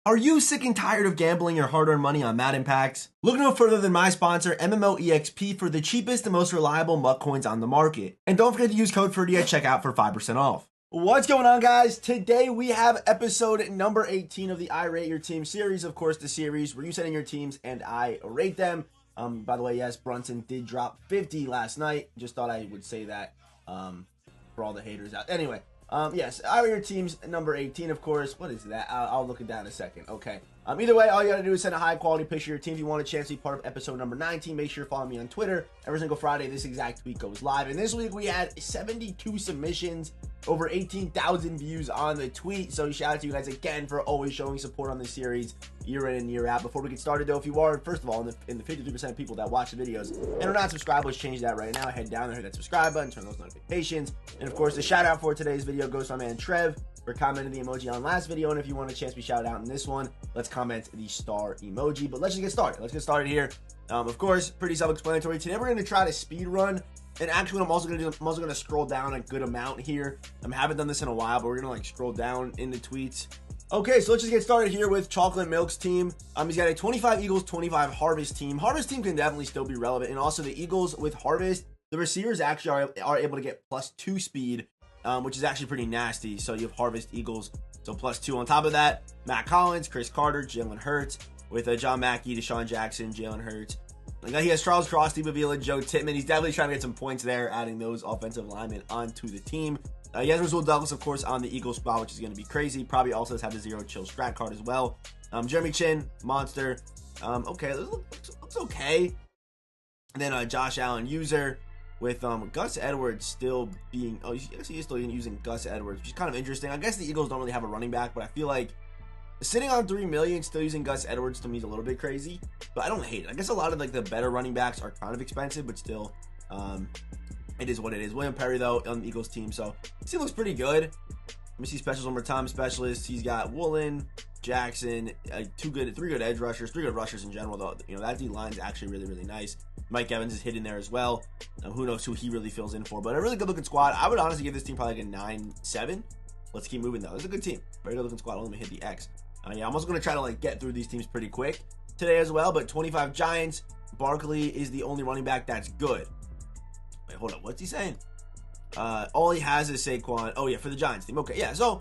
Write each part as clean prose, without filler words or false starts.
Are you sick and tired of gambling your hard-earned money on Madden packs? Look no further than my sponsor, MMOEXP, for the cheapest and most reliable MUT coins on the market. And don't forget to use code Ferdy at checkout for 5% off. What's going on, guys? Today we have episode number 18 of the I Rate Your Team series. Of course, the series where you send in your teams and I rate them. By the way, yes, Brunson did drop 50 last night. Just thought I would say that for all the haters out. Anyway. Yes, I Rate Your Team's number 18, of course. What is that? I'll look at that in a second. Okay. Either way, all you gotta do is send a high-quality picture of your team. If you want a chance to be part of episode number 19, make sure to follow me on Twitter. Every single Friday, this exact week goes live. And this week, we had 72 submissions, over 18,000 views on the tweet. So shout out to you guys again for always showing support on this series year in and year out. Before we get started, though, if you are, first of all, in the 53% of people that watch the videos and are not subscribed, let's change that right now. Head down there, hit that subscribe button, turn those notifications. And, of course, the shout-out for today's video goes to my man Trev for commenting the emoji on last video. And if you want a chance to be shouted out in this one, let's comment the star emoji. But let's just get started. Let's get started here. Of course, pretty self-explanatory. Today we're going to try to speed run. And actually, what I'm also going to scroll down a good amount here. I haven't done this in a while, but we're going to scroll down in the tweets. Okay, so let's just get started here with Chocolate Milk's team. He's got a 25 Eagles, 25 Harvest team. Harvest team can definitely still be relevant. And also the Eagles with Harvest, the receivers actually are able to get +2 speed, which is actually pretty nasty. So you have Harvest Eagles, so +2. On top of that, Matt Collins, Chris Carter, Jalen Hurts, with John Mackey, Deshaun Jackson, Jalen Hurts. He has Charles Cross, Steve Avila, Joe Tittman. He's definitely trying to get some points there, adding those offensive linemen onto the team. He has Rasul Douglas, of course, on the Eagles spot, which is going to be crazy. Probably also has had the Zero Chill strat card as well. Jeremy Chin, monster. Okay, looks okay. And then Josh Allen, user, with Gus Edwards still being... I guess he is still using Gus Edwards, which is kind of interesting. I guess the Eagles don't really have a running back, but I feel like sitting on $3 million, still using Gus Edwards to me is a little bit crazy, but I don't hate it. I guess a lot of the better running backs are kind of expensive, but still, it is what it is. William Perry, though, on the Eagles team, so this team looks pretty good. Let me see specials one more time. Specialists, he's got Woolen, Jackson, three good edge rushers, 3 good rushers in general, though. That D line is actually really, really nice. Mike Evans is hidden there as well. Who knows who he really fills in for, but a really good looking squad. I would honestly give this team probably like a 9-7. Let's keep moving, though. It's a good team. Very good looking squad. Let me hit the X. I'm also going to try to get through these teams pretty quick today as well, but 25 Giants. Barkley is the only running back that's good. Wait, hold up. What's he saying? All he has is Saquon. Oh, yeah, for the Giants team. Okay, yeah. So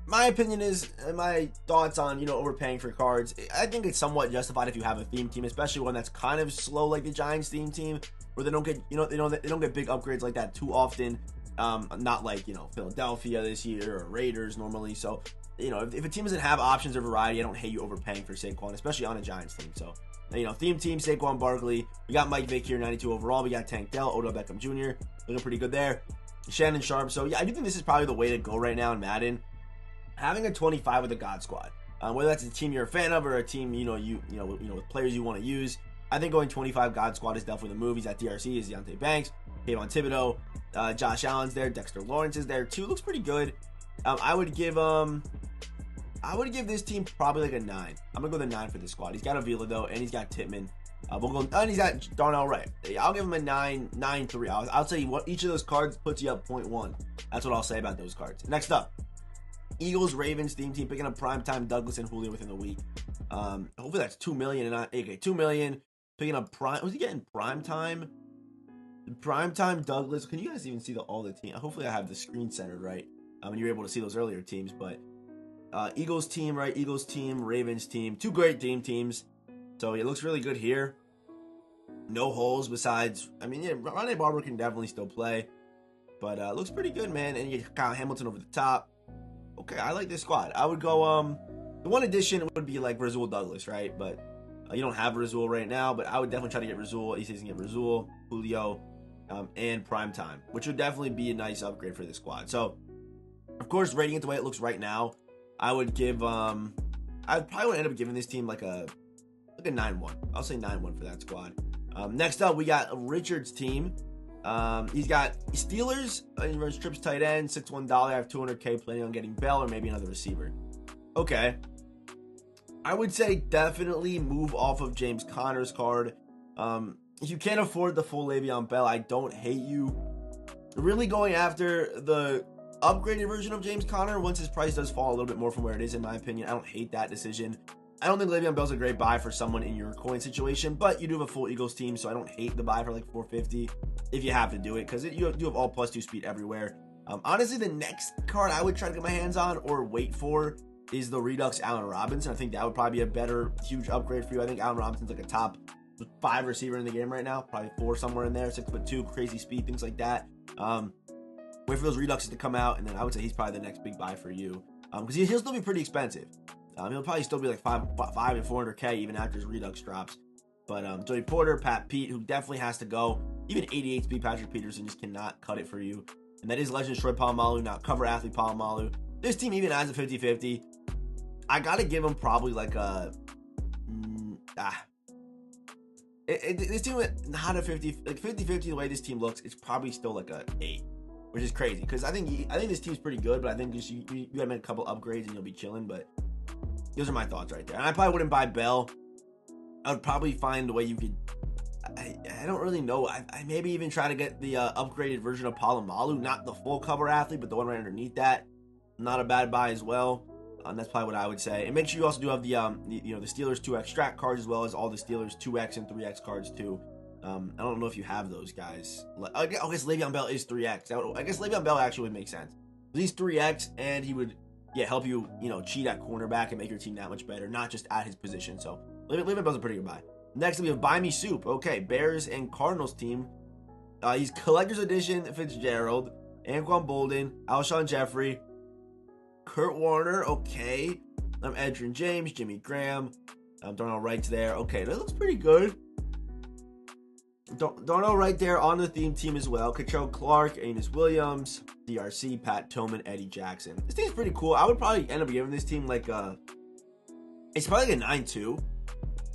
my opinion is, my thoughts on, overpaying for cards, I think it's somewhat justified if you have a theme team, especially one that's kind of slow like the Giants theme team, where they don't get, they don't get big upgrades like that too often. Not like, Philadelphia this year or Raiders normally. So, if a team doesn't have options or variety, I don't hate you overpaying for Saquon, especially on a Giants team. So, theme team, Saquon Barkley. We got Mike Vick here, 92 overall. We got Tank Dell, Odell Beckham Jr. Looking pretty good there. Shannon Sharp. So, yeah, I do think this is probably the way to go right now in Madden. Having a 25 with a God Squad, whether that's a team you're a fan of or a team, with players you want to use, I think going 25 God Squad is definitely the move. He's at DRC, is Deontay Banks, Kayvon Thibodeau, Josh Allen's there, Dexter Lawrence is there too. Looks pretty good. I would give this team probably like a 9. I'm gonna go with a 9 for this squad. He's got Avila though, and he's got Tittman. And he's got Darnell Wright. I'll give him a 9.3. I'll tell you what, each of those cards puts you up 0.1. That's what I'll say about those cards. Next up, Eagles Ravens theme team picking up primetime Douglas and Julio within the week. Hopefully that's 2 million and not okay. 2 million picking up prime. Was he getting primetime? Primetime Douglas. Can you guys even see all the team? Hopefully I have the screen centered right. And you're able to see those earlier teams, but Eagles team, right? Eagles team, Ravens team, 2 great teams. So it looks really good here. No holes besides, Ronnie Barber can definitely still play, but it looks pretty good, man. And you get Kyle Hamilton over the top. Okay, I like this squad. I would go, the one addition would be like Rasul Douglas, right? But you don't have Rasul right now, but I would definitely try to get Rasul. He says he can get Rasul, Julio, and primetime, which would definitely be a nice upgrade for this squad. So, of course, rating it the way it looks right now, I would give, I probably would end up giving this team like a 9-1. I'll say 9-1 for that squad. Next up, we got Richard's team. He's got Steelers, he runs trips tight end, $6-1. I have $200K, planning on getting Bell or maybe another receiver. Okay. I would say definitely move off of James Conner's card. If you can't afford the full Le'Veon Bell, I don't hate you really going after the upgraded version of James Conner once his price does fall a little bit more from where it is, in my opinion. I don't hate that decision. I don't think Le'Veon Bell's a great buy for someone in your coin situation, but you do have a full Eagles team, so I don't hate the buy for like 450 if you have to do it, because you have all +2 speed everywhere. Honestly, the next card I would try to get my hands on or wait for is the Redux Allen Robinson. I think that would probably be a better huge upgrade for you. I think Allen Robinson's like a top 5 receiver in the game right now, probably 4 somewhere in there, 6'2", crazy speed, things like that. Wait for those Reduxes to come out, and then I would say he's probably the next big buy for you, because he'll still be pretty expensive. He'll probably still be like 5 and 400K even after his Redux drops. But Joey Porter, Pat Pete, who definitely has to go. Even 88 speed Patrick Peterson just cannot cut it for you. And that is Legend Troy Polamalu, not cover athlete Polamalu. This team even has a 50-50. I gotta give him probably like a this team with not a 50, like 50-50 the way this team looks, it's probably still like a 8, which is crazy because I think this team's pretty good, but I think just you gotta make a couple upgrades and you'll be chilling. But those are my thoughts right there. And I probably wouldn't buy Bell. I would probably find a way you could. I don't really know. I maybe even try to get the upgraded version of Polamalu, not the full cover athlete, but the one right underneath that. Not a bad buy as well. That's probably what I would say. And make sure you also do have the Steelers 2X strat cards as well as all the Steelers 2X and 3X cards too. I don't know if you have those guys. I guess Le'Veon Bell is 3X. I guess Le'Veon Bell actually would make sense. He's 3X and he would help you cheat at cornerback and make your team that much better, not just at his position. So Le'Veon Bell's a pretty good buy. Next we have Buy Me Soup. Okay, Bears and Cardinals team. He's Collector's Edition Fitzgerald, Anquan Bolden, Alshon Jeffrey, Kurt Warner, okay. Edgerrin James, Jimmy Graham, Darnell Wright's there. Okay, that looks pretty good. Darnell Wright there on the theme team as well. Catrell Clark, Amos Williams, DRC, Pat Tillman, Eddie Jackson. This team's pretty cool. I would probably end up giving this team like it's probably like a 9-2.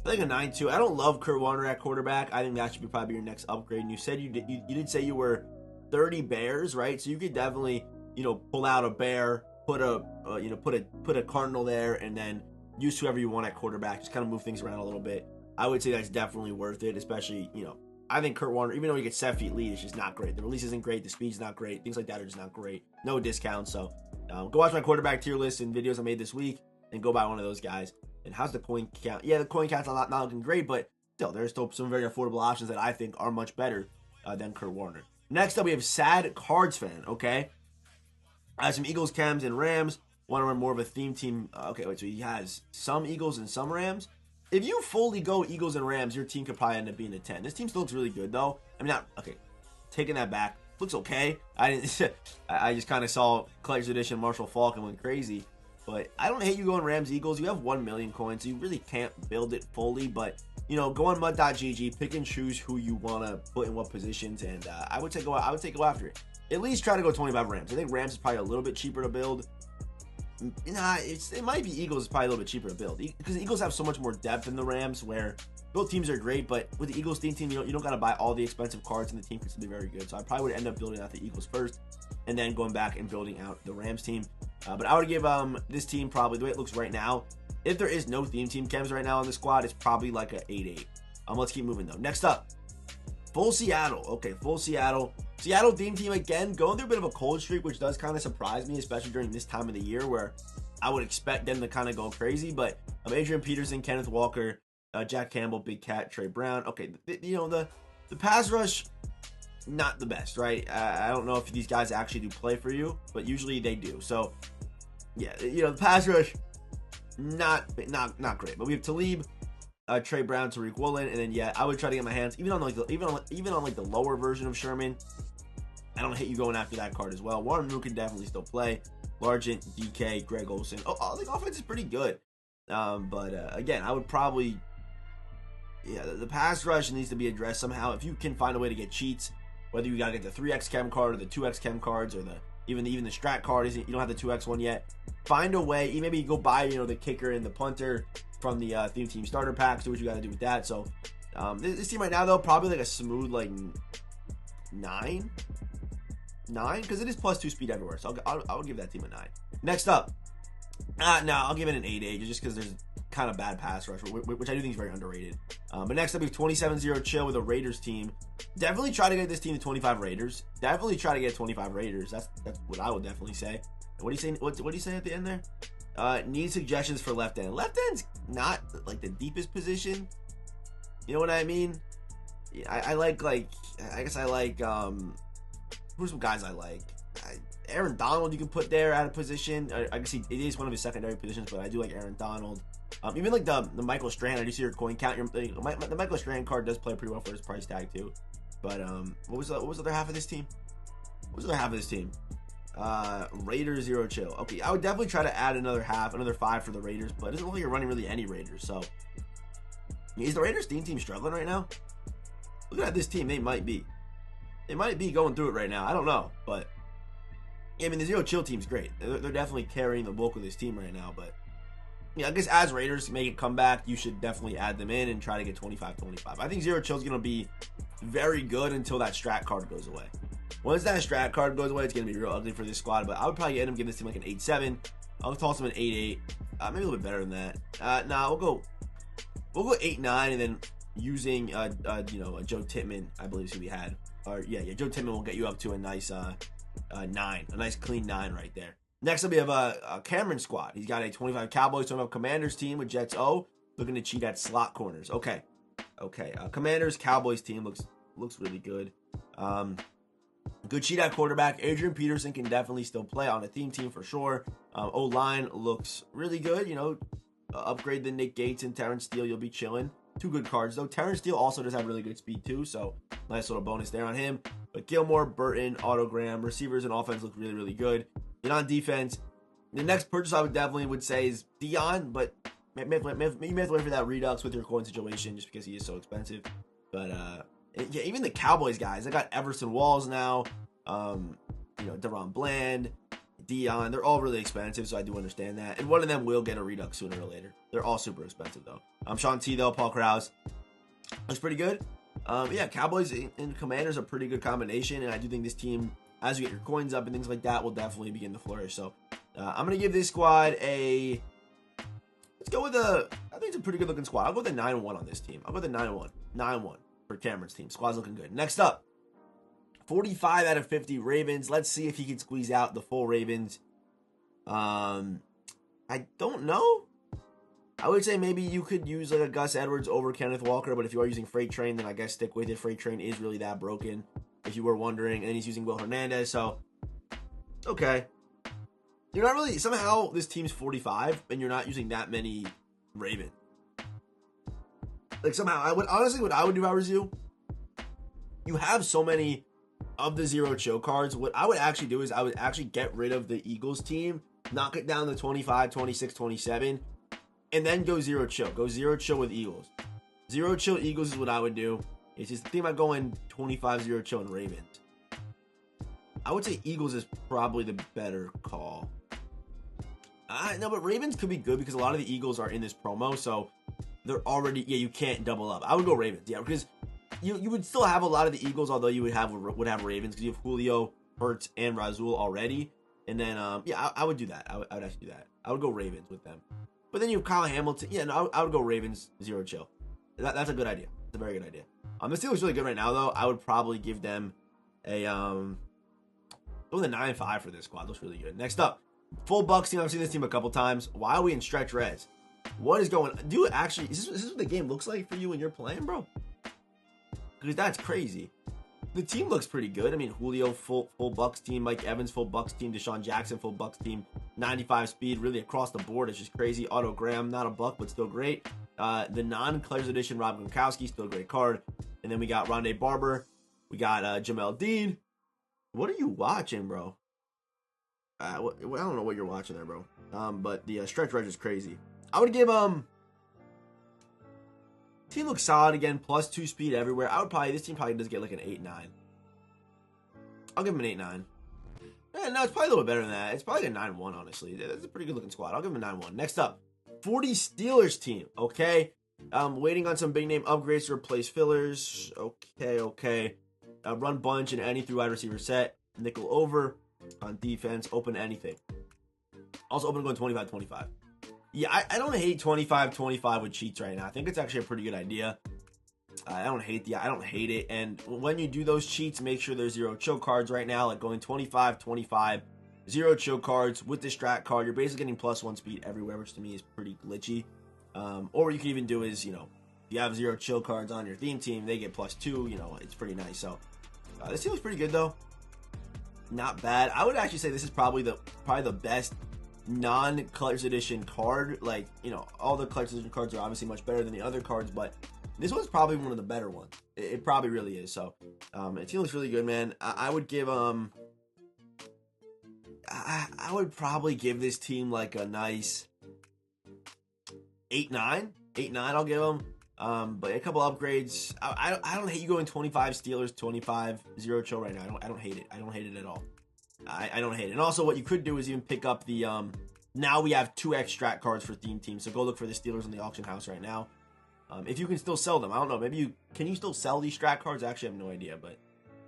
I think a 9-2. I don't love Kurt Warner at quarterback. I think that should be probably your next upgrade. And you said you did say you were 30 Bears, right? So you could definitely pull out a Bear, put a Cardinal there, and then use whoever you want at quarterback. Just kind of move things around a little bit. I would say that's definitely worth it, especially I think Kurt Warner, even though he gets 7 feet lead, it's just not great. The release isn't great. The speed's not great. Things like that are just not great. No discounts. So go watch my quarterback tier list and videos I made this week and go buy one of those guys. And how's the coin count? Yeah, the coin count's not looking great, but still, there's still some very affordable options that I think are much better than Kurt Warner. Next up, we have Sad Cards Fan, okay? I have some Eagles, Cams, and Rams. Want to run more of a theme team. Okay, wait, so he has some Eagles and some Rams. If you fully go Eagles and Rams, your team could probably end up being a 10. This team still looks really good, though. I mean, taking that back. Looks okay. I just kind of saw Collector's Edition Marshall Faulk and went crazy. But I don't hate you going Rams Eagles. You have 1 million coins, so you really can't build it fully. But go on mud.gg, pick and choose who you want to put in what positions, and I would say go after it. At least try to go 25 Rams. I think Rams is probably a little bit cheaper to build. It might be Eagles is probably a little bit cheaper to build because the Eagles have so much more depth than the Rams, where both teams are great. But with the Eagles theme team, you don't got to buy all the expensive cards, and the team can still be very good. So I probably would end up building out the Eagles first, and then going back and building out the Rams team. But I would give this team probably the way it looks right now. If there is no theme team chems right now on the squad, it's probably like a 8-8. Let's keep moving though. Next up, full Seattle. Okay, full Seattle. Seattle theme team again, going through a bit of a cold streak, which does kind of surprise me, especially during this time of the year where I would expect them to kind of go crazy. But Adrian Peterson, Kenneth Walker, Jack Campbell, Big Cat, Trey Brown. Okay, the pass rush, not the best, right? I don't know if these guys actually do play for you, but usually they do. So yeah, the pass rush, not great. But we have Talib, Trey Brown, Tariq Woolen, and then I would try to get my hands even on the lower version of Sherman. I don't hate you going after that card as well. Warren can definitely still play. Largent, DK, Greg Olsen. The offense is pretty good. But again, I would probably the pass rush needs to be addressed somehow. If you can find a way to get cheats, whether you gotta get the 3x chem card or the 2x chem cards or even the strat card, you don't have the 2x one yet. Find a way. Maybe you go buy the kicker and the punter from the theme team starter packs. Do what you got to do with that. So this team right now though, probably like a smooth 9 because it is +2 speed everywhere. So I would give that team a 9. Next up, no, I'll give it an 8-8 just because kind of bad pass rush, which I do think is very underrated. But next up, we have 27-0 chill with a Raiders team. Definitely try to get this team to 25 Raiders. Definitely try to get 25 Raiders. That's what I would definitely say. What do you say? What do you say at the end there? Need suggestions for left end. Left end's not like the deepest position. You know what I mean? I like I guess I like who's some guys I like. Aaron Donald you can put there at a position. I guess it is one of his secondary positions, but I do like Aaron Donald. Even like the Michael Strahan. I do see your coin count. The Michael Strahan card does play pretty well for his price tag too. But what was the other half of this team? What was the other half of this team? Raiders 0 chill. Okay, I would definitely try to add another 5 for the Raiders, but it doesn't look like you're running really any Raiders. So is the Raiders team struggling right now? Looking at this team, they might be going through it right now. I don't know, but yeah, I mean the 0 chill team's great. They're definitely carrying the bulk of this team right now. But yeah, I guess as Raiders make a comeback, you should definitely add them in and try to get 25-25. I think 0 chill is going to be very good until that strat card goes away. Once that strat card goes away, it's going to be real ugly for this squad. But I would probably end up giving this team like an 8-7. I'll toss them an 8-8. Maybe a little bit better than that. We'll go 8-9, and then using Joe Tittman, I believe is who we had. Or yeah, Joe Tittman will get you up to a nice 9, a nice clean 9 right there. Next up, we have a Cameron squad. He's got a 25 Cowboys, 25 Commanders team with Jets O, looking to cheat at slot corners. Okay. Commanders Cowboys team looks really good. Good cheat at quarterback. Adrian Peterson can definitely still play on a team for sure. O-line looks really good. Upgrade the Nick Gates and Terrence Steele. You'll be chilling. 2 good cards though. Terrence Steele also does have really good speed too, so nice little bonus there on him. But Gilmore, Burton, Autogram, receivers and offense look really, really good. And on defense, the next purchase I would say is Dion, but you may have to wait for that redux with your coin situation just because he is so expensive. But yeah, even the Cowboys guys, they got Everson Walls now, Deron Bland, Dion. They're all really expensive, so I do understand that. And one of them will get a redux sooner or later. They're all super expensive though. Sean T though, Paul Krause looks pretty good. Yeah, Cowboys and Commanders are a pretty good combination, and I do think this team, as you get your coins up and things like that, will definitely begin to flourish. So I'm gonna give this squad let's go with I think it's a pretty good looking squad. I'll go with a 9-1 on this team. I'll go with a 9-1. 9-1 for Cameron's team. Squad's looking good. Next up, 45 out of 50 Ravens. Let's see if he can squeeze out the full Ravens. I don't know. I would say maybe you could use like a Gus Edwards over Kenneth Walker, but if you are using Freight Train, then I guess stick with it. Freight Train is really that broken, if you were wondering. And he's using Will Hernandez, so okay. You're not really, somehow this team's 45 and you're not using that many Ravens. Like somehow, what I would do if I was you have so many of the 0 chill cards. What I would actually do is I would actually get rid of the Eagles team, knock it down to 25, 26, 27, and then go 0 chill. Go 0 chill with Eagles. 0 chill Eagles is what I would do. It's just the thing about going 25, 0 chill and Ravens. I would say Eagles is probably the better call. No, but Ravens could be good because a lot of the Eagles are in this promo, so they're already, you can't double up. I would go Ravens, yeah, because you would still have a lot of the Eagles, although you would have Ravens because you have Julio, Hurts, and Rasul already. And then, I would do that. I would actually do that. I would go Ravens with them. But then you have Kyle Hamilton. Yeah, no, I would go Ravens 0 chill. That's a good idea. It's a very good idea. The Steelers really good right now, though. I would probably give them a go with a 9-5 for this squad. Looks really good. Next up, full Bucs team. I've seen this team a couple times. Why are we in stretch reds? What is going on? Is this what the game looks like for you when you're playing, bro? Because that's crazy. The team looks pretty good. I mean, Julio, full Bucs team. Mike Evans, full Bucs team. Deshaun Jackson, full Bucs team. 95 speed, really across the board. It's just crazy. Otto Graham, not a Buck, but still great. The non-Claire's edition, Rob Gronkowski, still a great card. And then we got Rondé Barber. We got Jamel Dean. What are you watching, bro? I don't know what you're watching there, bro. But the stretch red is crazy. I would give team looks solid again, +2 speed everywhere. This team probably does get like an 8-9. I'll give him an 8-9. Yeah, no, it's probably a little better than that. It's probably a 9-1, honestly. That's a pretty good looking squad. I'll give him a 9-1. Next up, 40 Steelers team. Okay. Waiting on some big name upgrades to replace fillers. Okay. Run bunch and any through wide receiver set. Nickel over on defense. Open anything. Also open going 25-25. Yeah, I don't hate 25-25 with cheats right now. I think it's actually a pretty good idea. I don't hate it. And when you do those cheats, make sure there's 0 chill cards right now, like going 25-25, 0 chill cards with the strat card. You're basically getting +1 speed everywhere, which to me is pretty glitchy. Or you can even do is, if you have 0 chill cards on your theme team, they get +2. It's pretty nice. So this team looks pretty good though. Not bad. I would actually say this is probably the best non-collector's edition card. Like, all the collector's edition cards are obviously much better than the other cards, but this one's probably one of the better ones. It probably really is. So, it looks really good, man. I would give I would probably give this team like a nice 8-9. 8-9 I'll give them. But a couple upgrades. I don't hate you going 25 Steelers, 25 0 chill right now. I don't hate it. I don't hate it at all. I don't hate it. And also what you could do is even pick up the now we have 2 extract cards for theme teams. So go look for the Steelers in the auction house right now. If you can still sell them. I don't know. Maybe can you still sell these strat cards? I actually have no idea, but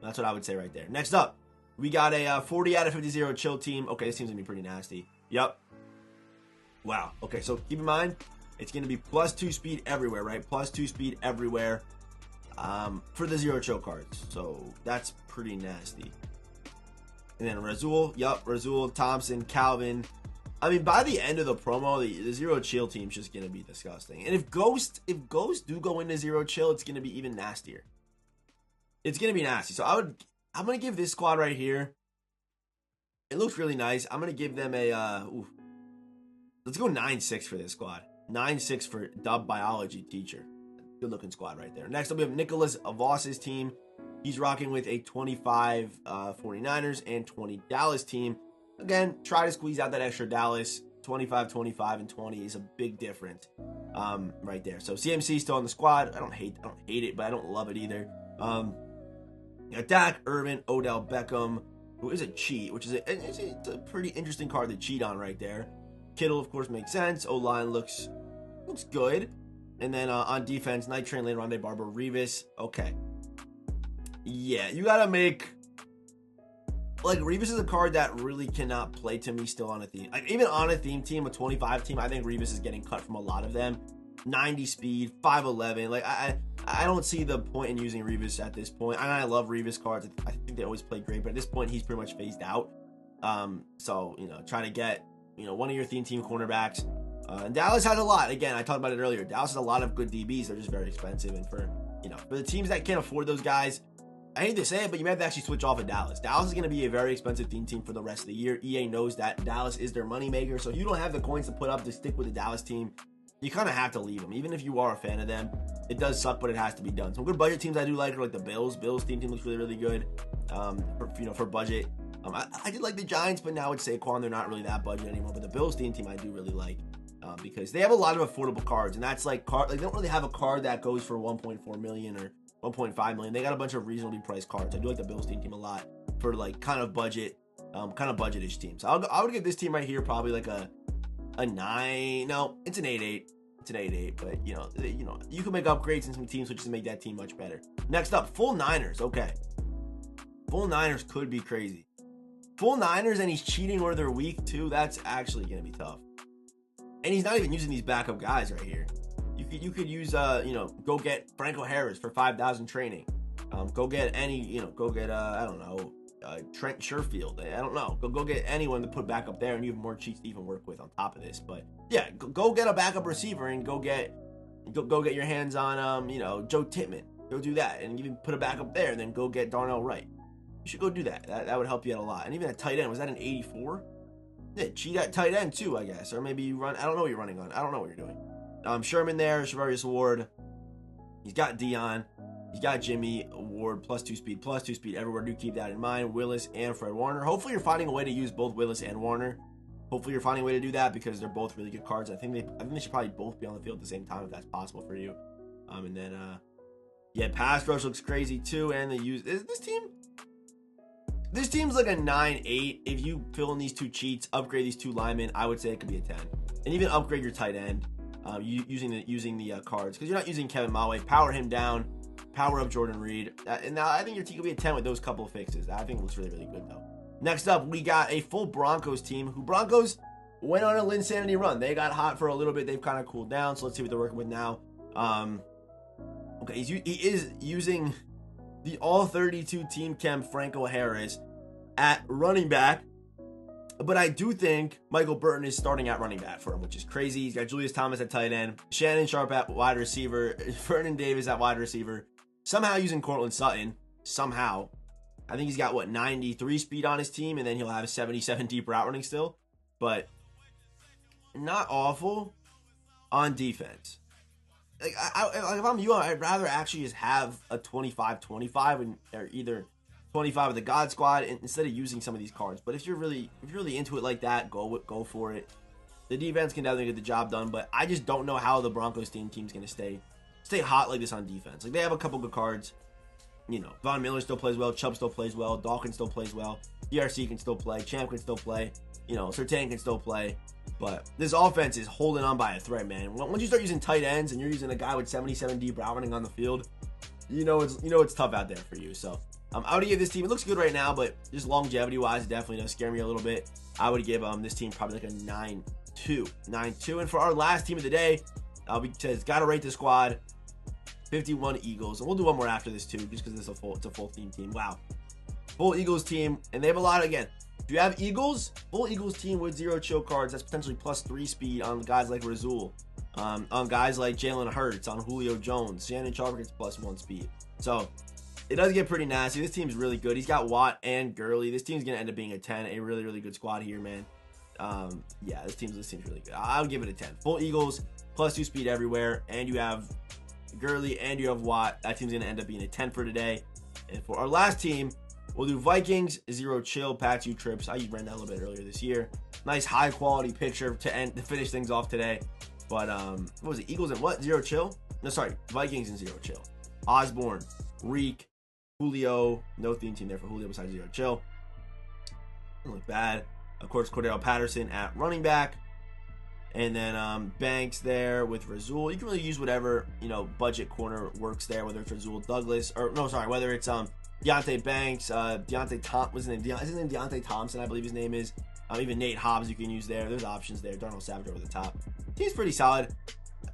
that's what I would say right there. Next up, we got a 40 out of 50 0 chill team. Okay, this team's gonna be pretty nasty. Yep. Wow. Okay, so keep in mind, it's going to be +2 speed everywhere, right? +2 speed everywhere for the 0 chill cards. So that's pretty nasty. And then Razul, Razul, Thompson, Calvin. I mean, by the end of the promo, the 0 chill team's just going to be disgusting. And if Ghosts do go into 0 chill, it's going to be even nastier. It's going to be nasty. So I'm going to give this squad right here. It looks really nice. I'm going to give them a, let's go 9-6 for this squad. 9-6 for Dub Biology Teacher. Good looking squad right there. Next up, we have Nicholas Voss's team. He's rocking with a 25 49ers and 20 Dallas team. Again, try to squeeze out that extra Dallas. 25, 25, and 20 is a big difference right there. So CMC still on the squad. I don't hate it, but I don't love it either. Dak, Irvin, Odell Beckham, who is a cheat, which is it's a pretty interesting card to cheat on right there. Kittle, of course, makes sense. O-line looks good. And then on defense, Night Train, Lane, Rondé Barber, Revis. Okay. Yeah, you got to make... Like, Revis is a card that really cannot play to me still on a theme. Like, even on a theme team, a 25 team, I think Revis is getting cut from a lot of them. 90 speed, 5'11". Like, I don't see the point in using Revis at this point. I love Revis cards. I think they always play great, but at this point, he's pretty much phased out. So, trying to get, one of your theme team cornerbacks. And Dallas has a lot. Again, I talked about it earlier. Dallas has a lot of good DBs. They're just very expensive. And for the teams that can't afford those guys, I hate to say it, but you may have to actually switch off of Dallas. Dallas is going to be a very expensive theme team for the rest of the year. EA knows that Dallas is their moneymaker. So if you don't have the coins to put up to stick with the Dallas team, you kind of have to leave them. Even if you are a fan of them, it does suck, but it has to be done. Some good budget teams I do like are like the Bills. Bills theme team looks really, really good for budget. I did like the Giants, but now with Saquon, they're not really that budget anymore. But the Bills theme team I do really like because they have a lot of affordable cards, and that's like they don't really have a card that goes for 1.4 million or 1.5 million. They got a bunch of reasonably priced cards. I do like the Bills theme team a lot for like kind of budget-ish teams. So I would give this team right here probably like a 9. No, it's an 8-8. It's an 8-8, but you can make upgrades in some teams which to make that team much better. Next up, full Niners. Okay, full Niners could be crazy. Full Niners, and he's cheating where they're weak too. That's actually gonna be tough. And he's not even using these backup guys right here. You could use go get Franco Harris for 5,000 training. Go get I don't know, Trent Sherfield. I don't know. Go get anyone to put back up there, and you have more cheats to even work with on top of this. But yeah, go get a backup receiver and go get your hands on Joe Tittman. Go do that, and even put a backup there, and then go get Darnell Wright. You should go do that. That would help you out a lot. And even at tight end, was that an 84? Yeah, cheat at tight end too, I guess. Or maybe you run. I don't know what you're running on. I don't know what you're doing. Sherman there, Shavarius Ward. He's got Dion. He's got Jimmy Ward, +2 speed everywhere. Do keep that in mind. Willis and Fred Warner. Hopefully you're finding a way to use both Willis and Warner. Hopefully you're finding a way to do that because they're both really good cards. I think they should probably both be on the field at the same time if that's possible for you. And then yeah, pass rush looks crazy too. And they use this team. This team's like a 9-8. If you fill in these 2 cheats, upgrade these 2 linemen, I would say it could be a 10. And even upgrade your tight end using the cards because you're not using Kevin Mawe. Power him down. Power up Jordan Reed. And now I think your team could be a 10 with those couple of fixes. I think it looks really, really good though. Next up, we got a full Broncos team. Broncos, went on a Linsanity run. They got hot for a little bit. They've kind of cooled down. So let's see what they're working with now. Okay, he is using the all-32 team chem Franco Harris at running back. But I do think Michael Burton is starting at running back for him, which is crazy. He's got Julius Thomas at tight end, Shannon Sharp at wide receiver, Vernon Davis at wide receiver. Somehow using Cortland Sutton. Somehow. I think he's got, 93 speed on his team, and then he'll have 77 deep route running still. But not awful on defense. Like, if I'm you, I'd rather actually just have a 25-25 or either 25 with the God Squad instead of using some of these cards. But if you're really into it like that, go for it. The defense can definitely get the job done, but I just don't know how the Broncos team's going to stay hot like this on defense. Like, they have a couple good cards. Von Miller still plays well, Chubb still plays well, Dawkins still plays well, DRC can still play, Champ can still play, Surtain can still play. But this offense is holding on by a thread, man. Once you start using tight ends and you're using a guy with 77 deep route running on the field, it's tough out there for you. So I would give this team, it looks good right now, but just longevity wise, it definitely does scare me a little bit. I would give this team probably like a 9-2. And for our last team of the day, it's got to rate the squad. 51 Eagles, and we'll do one more after this too, just because it's a full team. Wow, full Eagles team, and they have a lot again. If you have Eagles, full Eagles team with 0 chill cards, that's potentially +3 speed on guys like Rasul, on guys like Jalen Hurts, on Julio Jones. Shannon Sharp gets +1 speed. So it does get pretty nasty. This team's really good. He's got Watt and Gurley. This team's gonna end up being a 10. A really, really good squad here, man. Yeah, this team's really good. I'll give it a 10. Full Eagles, +2 speed everywhere, and you have Gurley and you have Watt. That team's going to end up being a 10 for today. And for our last team, we'll do Vikings, 0 chill, pack 2 trips. I ran that a little bit earlier this year. Nice high quality picture to finish things off today. But what was it? Eagles and what? 0 chill? No, sorry. Vikings and 0 chill. Osborne, Reek, Julio. No theme team there for Julio besides 0 chill. Doesn't look bad. Of course, Cordell Patterson at running back. And then Banks there with Rasul. You can really use whatever, budget corner works there, whether it's Rasul Douglas, whether it's Deontay Banks, Deontay Thompson, what's his name? Is his name Deontay Thompson, I believe his name is. Even Nate Hobbs you can use there. There's options there. Darnell Savage over the top. Team's pretty solid.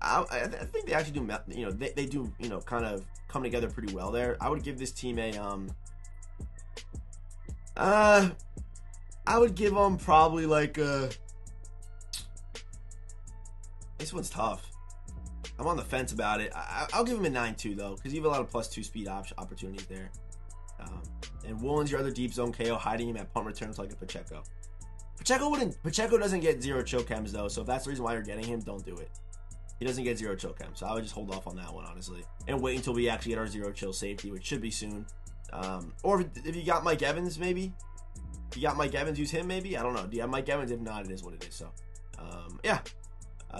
I think they actually do, they do, kind of come together pretty well there. I would give this team a, I would give them probably like a, this one's tough. I'm on the fence about it. I'll give him a 9-2 though, because you have a lot of +2 speed opportunities there. And Woolen's your other deep zone KO, hiding him at punt returns like a Pacheco. Pacheco doesn't get 0 chill chems though, so if that's the reason why you're getting him, don't do it. He doesn't get 0 chill chems, so I would just hold off on that one honestly, and wait until we actually get our 0 chill safety, which should be soon. Or if you got Mike Evans, maybe. If you got Mike Evans, use him maybe. I don't know. Do you have Mike Evans? If not, it is what it is. So, yeah.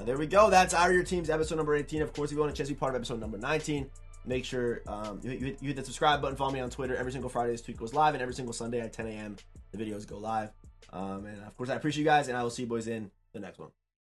There we go. That's Our Your Teams episode number 18. Of course, if you want a chance to be part of episode number 19, make sure you hit the subscribe button. Follow me on Twitter. Every single Friday this tweet goes live, and every single Sunday at 10 a.m. the videos go live. And of course, I appreciate you guys, and I will see you boys in the next one.